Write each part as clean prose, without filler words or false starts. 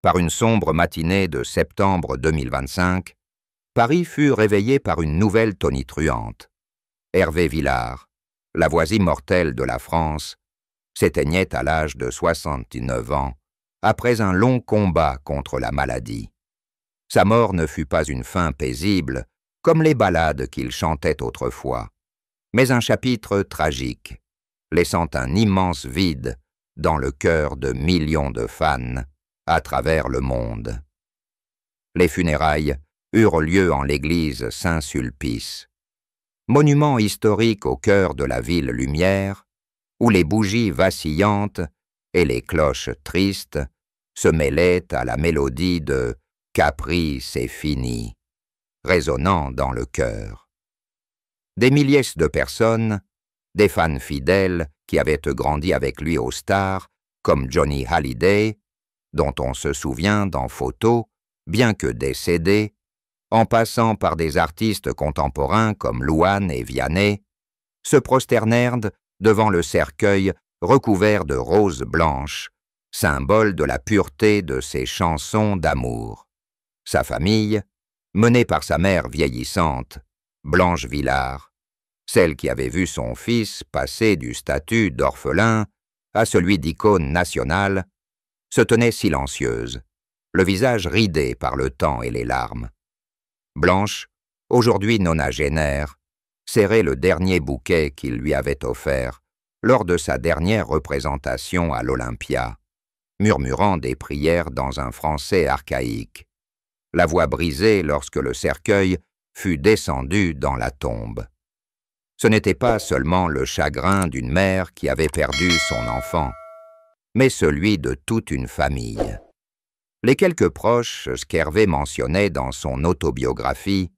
Par une sombre matinée de septembre 2025, Paris fut réveillé par une nouvelle tonitruante. Hervé Villard, la voix immortelle de la France, s'éteignait à l'âge de 69 ans, après un long combat contre la maladie. Sa mort ne fut pas une fin paisible, comme les ballades qu'il chantait autrefois, mais un chapitre tragique, laissant un immense vide dans le cœur de millions de fans à travers le monde. Les funérailles eurent lieu en l'église Saint-Sulpice, monument historique au cœur de la ville lumière, où les bougies vacillantes et les cloches tristes se mêlaient à la mélodie de « Capri, c'est fini », résonnant dans le cœur. Des milliers de personnes, des fans fidèles qui avaient grandi avec lui aux stars, comme Johnny Hallyday, dont on se souvient dans photos, bien que décédés, en passant par des artistes contemporains comme Louane et Vianney, se prosternèrent devant le cercueil recouvert de roses blanches, symbole de la pureté de ses chansons d'amour. Sa famille, menée par sa mère vieillissante, Blanche Villard, celle qui avait vu son fils passer du statut d'orphelin à celui d'icône nationale, se tenait silencieuse, le visage ridé par le temps et les larmes. Blanche, aujourd'hui nonagénaire, serrait le dernier bouquet qu'il lui avait offert lors de sa dernière représentation à l'Olympia, murmurant des prières dans un français archaïque, la voix brisée lorsque le cercueil fut descendu dans la tombe. Ce n'était pas seulement le chagrin d'une mère qui avait perdu son enfant, mais celui de toute une famille. Les quelques proches qu'Hervé mentionnait dans son autobiographie,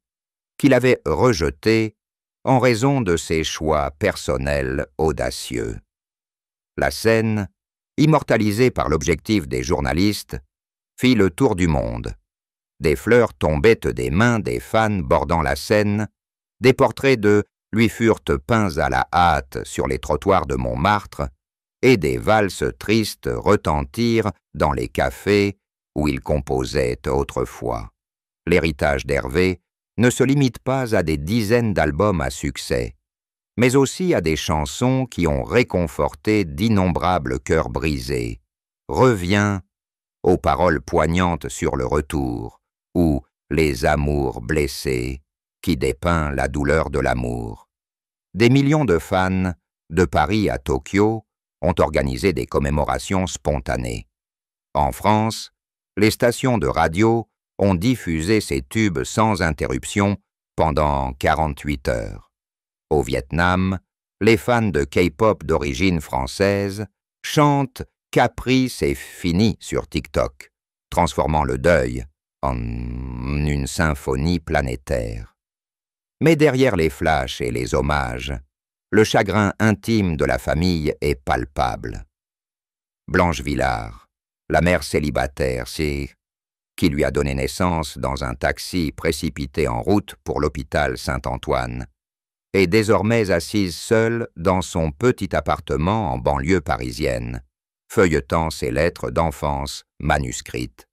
qu'il avait rejeté en raison de ses choix personnels audacieux. La scène, immortalisée par l'objectif des journalistes, fit le tour du monde. Des fleurs tombaient des mains des fans bordant la Seine, des portraits de lui furent peints à la hâte sur les trottoirs de Montmartre, et des valses tristes retentirent dans les cafés où il composait autrefois. L'héritage d'Hervé ne se limite pas à des dizaines d'albums à succès, mais aussi à des chansons qui ont réconforté d'innombrables cœurs brisés. Reviens aux paroles poignantes sur le retour, ou les amours blessés, qui dépeint la douleur de l'amour. Des millions de fans, de Paris à Tokyo, ont organisé des commémorations spontanées. En France, les stations de radio ont diffusé ces tubes sans interruption pendant 48 heures. Au Vietnam, les fans de K-pop d'origine française chantent « Capri, c'est fini » sur TikTok, transformant le deuil en une symphonie planétaire. Mais derrière les flashs et les hommages, le chagrin intime de la famille est palpable. Blanche Villard, la mère célibataire, qui lui a donné naissance dans un taxi précipité en route pour l'hôpital Saint-Antoine, est désormais assise seule dans son petit appartement en banlieue parisienne, feuilletant ses lettres d'enfance manuscrites.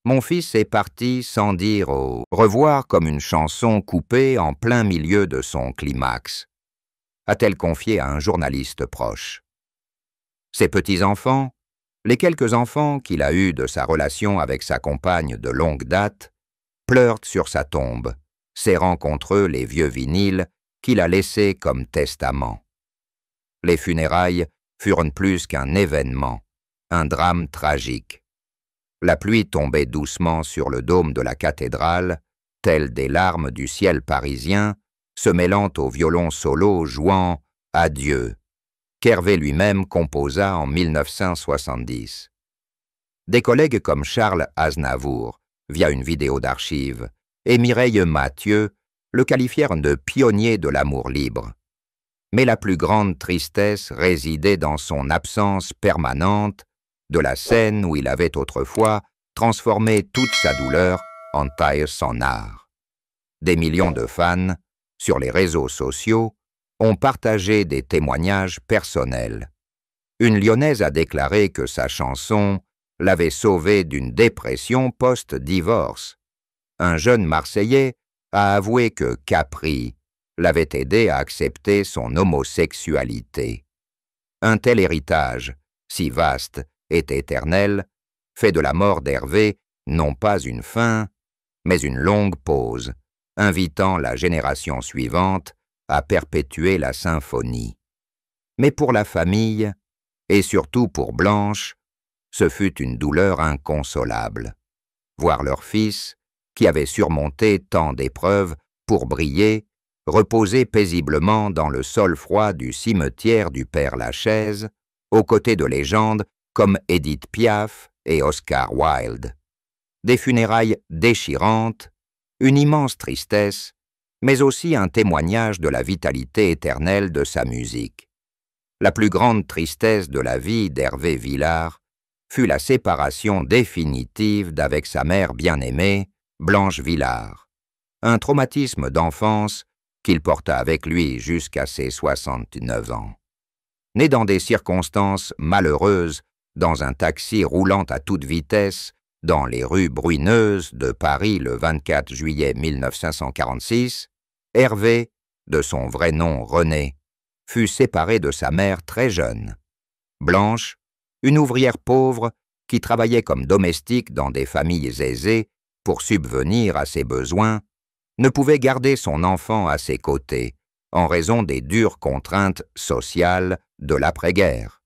Mon fils est parti sans dire au revoir comme une chanson coupée en plein milieu de son climax, a-t-elle confié à un journaliste proche. Ses petits-enfants, les quelques enfants qu'il a eus de sa relation avec sa compagne de longue date, pleurent sur sa tombe, serrant contre eux les vieux vinyles qu'il a laissés comme testament. Les funérailles furent plus qu'un événement, un drame tragique. La pluie tombait doucement sur le dôme de la cathédrale, telles des larmes du ciel parisien, se mêlant au violon solo jouant « Adieu », qu'Hervé lui-même composa en 1970. Des collègues comme Charles Aznavour, via une vidéo d'archives, et Mireille Mathieu le qualifièrent de pionnier de l'amour libre. Mais la plus grande tristesse résidait dans son absence permanente de la scène où il avait autrefois transformé toute sa douleur en taille son art. Des millions de fans, sur les réseaux sociaux, ont partagé des témoignages personnels. Une Lyonnaise a déclaré que sa chanson l'avait sauvée d'une dépression post-divorce. Un jeune Marseillais a avoué que Capri l'avait aidé à accepter son homosexualité. Un tel héritage, si vaste et éternel, fait de la mort d'Hervé non pas une fin, mais une longue pause, invitant la génération suivante à perpétuer la symphonie. Mais pour la famille, et surtout pour Blanche, ce fut une douleur inconsolable. Voir leur fils, qui avait surmonté tant d'épreuves pour briller, reposer paisiblement dans le sol froid du cimetière du Père-Lachaise, aux côtés de légendes comme Édith Piaf et Oscar Wilde. Des funérailles déchirantes, une immense tristesse, mais aussi un témoignage de la vitalité éternelle de sa musique. La plus grande tristesse de la vie d'Hervé Villard fut la séparation définitive d'avec sa mère bien-aimée, Blanche Villard, un traumatisme d'enfance qu'il porta avec lui jusqu'à ses 69 ans. Né dans des circonstances malheureuses, dans un taxi roulant à toute vitesse, dans les rues bruineuses de Paris le 24 juillet 1946, Hervé, de son vrai nom René, fut séparé de sa mère très jeune. Blanche, une ouvrière pauvre qui travaillait comme domestique dans des familles aisées pour subvenir à ses besoins, ne pouvait garder son enfant à ses côtés en raison des dures contraintes sociales de l'après-guerre.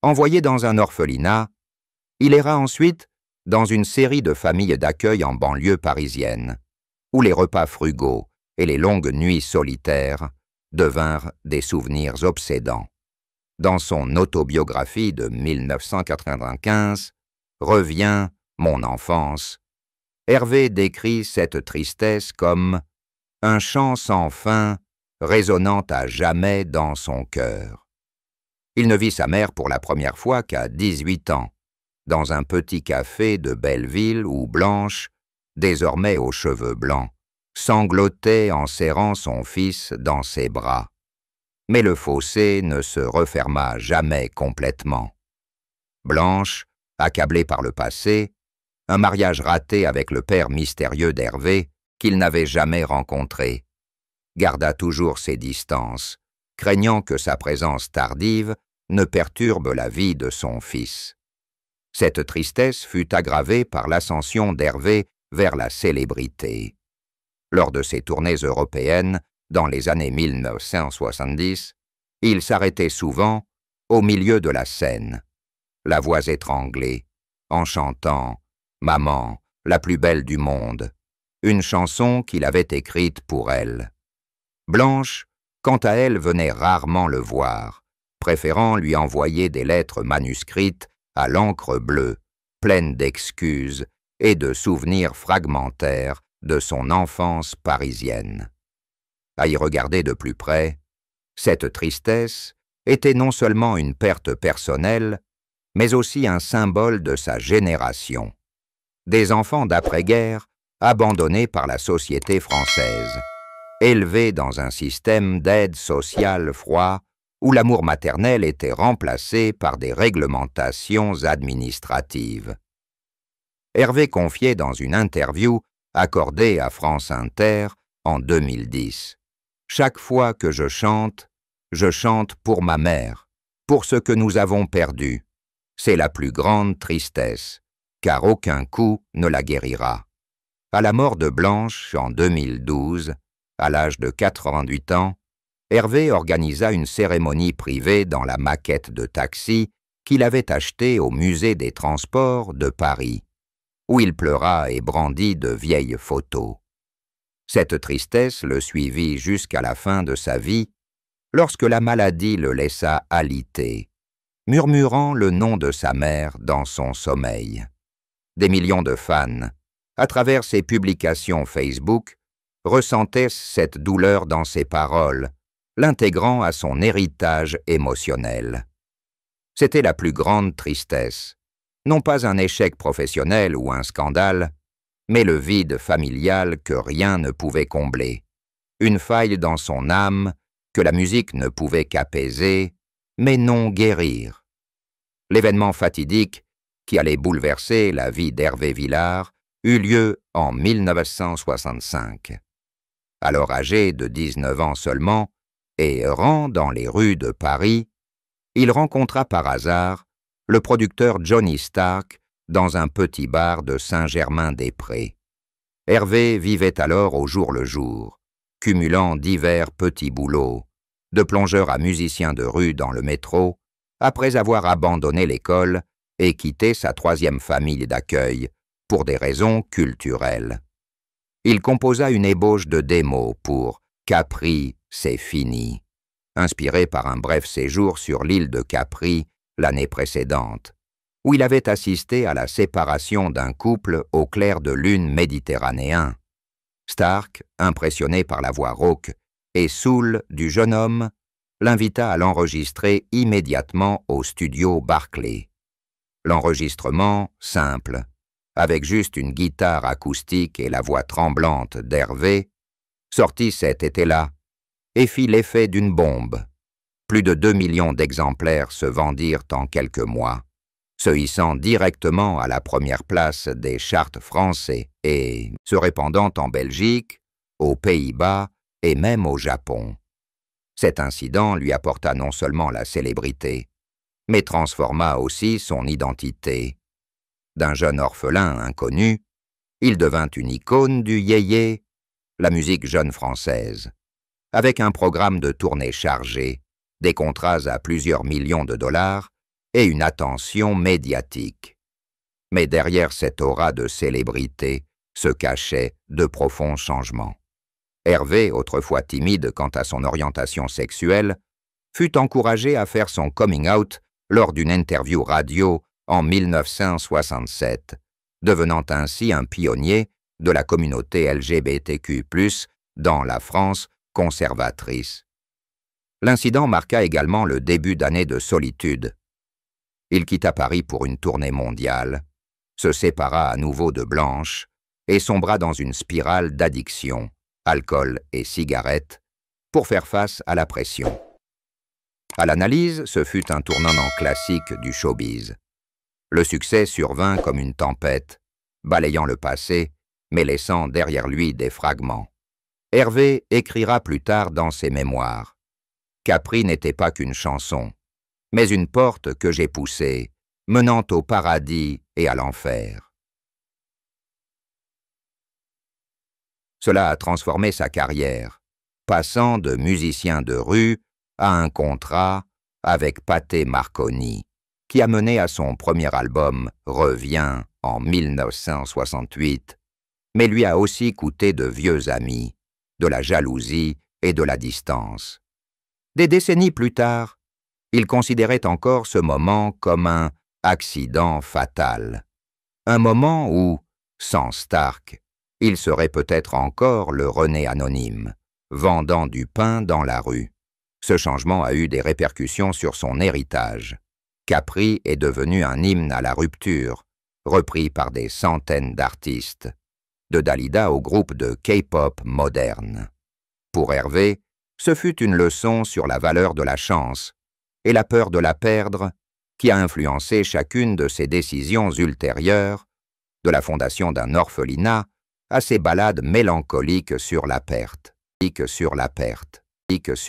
Envoyé dans un orphelinat, il erra ensuite dans une série de familles d'accueil en banlieue parisienne, où les repas frugaux et les longues nuits solitaires devinrent des souvenirs obsédants. Dans son autobiographie de 1995, Revient mon enfance, Hervé décrit cette tristesse comme un chant sans fin résonnant à jamais dans son cœur. Il ne vit sa mère pour la première fois qu'à 18 ans, dans un petit café de Belleville où Blanche, désormais aux cheveux blancs, sanglotait en serrant son fils dans ses bras. Mais le fossé ne se referma jamais complètement. Blanche, accablée par le passé, un mariage raté avec le père mystérieux d'Hervé qu'il n'avait jamais rencontré, garda toujours ses distances, craignant que sa présence tardive ne perturbe la vie de son fils. Cette tristesse fut aggravée par l'ascension d'Hervé vers la célébrité. Lors de ses tournées européennes, dans les années 1970, il s'arrêtait souvent au milieu de la scène, la voix étranglée, en chantant « Maman, la plus belle du monde », une chanson qu'il avait écrite pour elle. Blanche, quant à elle, venait rarement le voir, préférant lui envoyer des lettres manuscrites à l'encre bleue, pleines d'excuses et de souvenirs fragmentaires de son enfance parisienne. À y regarder de plus près, cette tristesse était non seulement une perte personnelle, mais aussi un symbole de sa génération. Des enfants d'après-guerre abandonnés par la société française, élevés dans un système d'aide sociale froid où l'amour maternel était remplacé par des réglementations administratives. Hervé confiait dans une interview accordée à France Inter en 2010. « Chaque fois que je chante pour ma mère, pour ce que nous avons perdu. C'est la plus grande tristesse, car aucun coup ne la guérira. » À la mort de Blanche en 2012, à l'âge de 88 ans, Hervé organisa une cérémonie privée dans la maquette de taxi qu'il avait achetée au Musée des Transports de Paris, où il pleura et brandit de vieilles photos. Cette tristesse le suivit jusqu'à la fin de sa vie, lorsque la maladie le laissa alité, murmurant le nom de sa mère dans son sommeil. Des millions de fans, à travers ses publications Facebook, ressentaient cette douleur dans ses paroles, l'intégrant à son héritage émotionnel. C'était la plus grande tristesse, non pas un échec professionnel ou un scandale, mais le vide familial que rien ne pouvait combler, une faille dans son âme que la musique ne pouvait qu'apaiser, mais non guérir. L'événement fatidique qui allait bouleverser la vie d'Hervé Villard eut lieu en 1965. Alors âgé de 19 ans seulement et errant dans les rues de Paris, il rencontra par hasard le producteur Johnny Stark dans un petit bar de Saint-Germain-des-Prés. Hervé vivait alors au jour le jour, cumulant divers petits boulots, de plongeur à musicien de rue dans le métro, après avoir abandonné l'école et quitté sa troisième famille d'accueil pour des raisons culturelles. Il composa une ébauche de démo pour « Capri, c'est fini », inspiré par un bref séjour sur l'île de Capri l'année précédente, où il avait assisté à la séparation d'un couple au clair de lune méditerranéen. Stark, impressionné par la voix rauque et saoul du jeune homme, l'invita à l'enregistrer immédiatement au studio Barclay. L'enregistrement, simple, avec juste une guitare acoustique et la voix tremblante d'Hervé, sortit cet été-là et fit l'effet d'une bombe. Plus de 2 millions d'exemplaires se vendirent en quelques mois, se hissant directement à la première place des charts français et se répandant en Belgique, aux Pays-Bas et même au Japon. Cet incident lui apporta non seulement la célébrité, mais transforma aussi son identité. D'un jeune orphelin inconnu, il devint une icône du yéyé, la musique jeune française, avec un programme de tournée chargé, des contrats à plusieurs millions de dollars et une attention médiatique. Mais derrière cette aura de célébrité se cachaient de profonds changements. Hervé, autrefois timide quant à son orientation sexuelle, fut encouragé à faire son coming out lors d'une interview radio en 1967, devenant ainsi un pionnier de la communauté LGBTQ+, dans la France conservatrice. L'incident marqua également le début d'années de solitude. Il quitta Paris pour une tournée mondiale, se sépara à nouveau de Blanche et sombra dans une spirale d'addiction, alcool et cigarettes, pour faire face à la pression. À l'analyse, ce fut un tournant classique du showbiz. Le succès survint comme une tempête, balayant le passé, mais laissant derrière lui des fragments. Hervé écrira plus tard dans ses mémoires « Capri n'était pas qu'une chanson, mais une porte que j'ai poussée, menant au paradis et à l'enfer. » Cela a transformé sa carrière, passant de musicien de rue à un contrat avec Pathé Marconi, qui a mené à son premier album « Reviens » en 1968, mais lui a aussi coûté de vieux amis, de la jalousie et de la distance. Des décennies plus tard, il considérait encore ce moment comme un accident fatal, un moment où, sans Stark, il serait peut-être encore le René anonyme, vendant du pain dans la rue. Ce changement a eu des répercussions sur son héritage. Capri est devenu un hymne à la rupture, repris par des centaines d'artistes, de Dalida au groupe de K-pop moderne. Pour Hervé, ce fut une leçon sur la valeur de la chance et la peur de la perdre qui a influencé chacune de ses décisions ultérieures, de la fondation d'un orphelinat à ses ballades mélancoliques sur la perte,